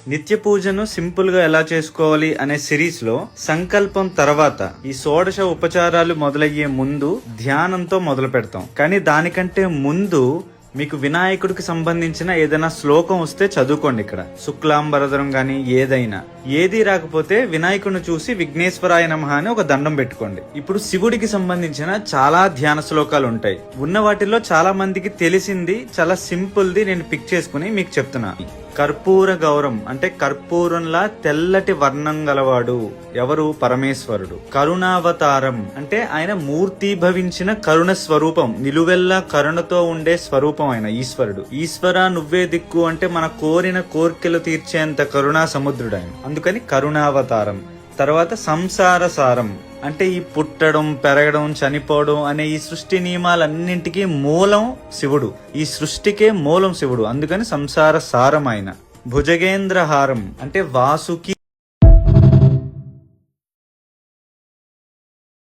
నిత్య పూజను సింపుల్ గా ఎలా చేసుకోవాలి అనే సిరీస్ లో సంకల్పం తర్వాత ఈ షోడశ ఉపచారాలు మొదలయ్యే ముందు ధ్యానంతో మొదలు పెడతాం. కానీ దానికంటే ముందు మీకు వినాయకుడికి సంబంధించిన ఏదైనా శ్లోకం వస్తే చదువుకోండి. ఇక్కడ శుక్లాంబరధరం గాని ఏది రాకపోతే వినాయకుడిని చూసి విఘ్నేశ్వరాయ నమః అని ఒక దండం పెట్టుకోండి. ఇప్పుడు శివుడికి సంబంధించిన చాలా ధ్యాన శ్లోకాలు ఉంటాయి. ఉన్న వాటిల్లో చాలా మందికి తెలిసింది చాలా సింపుల్ ది నేను పిక్ చేసుకుని మీకు చెప్తున్నా. కర్పూర గౌరం అంటే కర్పూరంలా తెల్లటి వర్ణం గలవాడు ఎవరు? పరమేశ్వరుడు. కరుణావతారం అంటే ఆయన మూర్తీభవించిన కరుణ స్వరూపం, నిలువెల్లా కరుణతో ఉండే స్వరూపం ఆయన ఈశ్వరుడు. ఈశ్వర నువ్వే దిక్కు అంటే మన కోరిన కోర్కెలు తీర్చేంత కరుణా సముద్రుడు ఆయన, అందుకని కరుణావతారం. తర్వాత సంసార సారం అంటే ఈ పుట్టడం, పెరగడం, చనిపోవడం అనే ఈ సృష్టి నియమాలన్నింటికీ మూలం శివుడు. ఈ సృష్టికే మూలం శివుడు, అందుకని సంసార సారం ఆయన. భుజగేంద్రహారం అంటే వాసుకి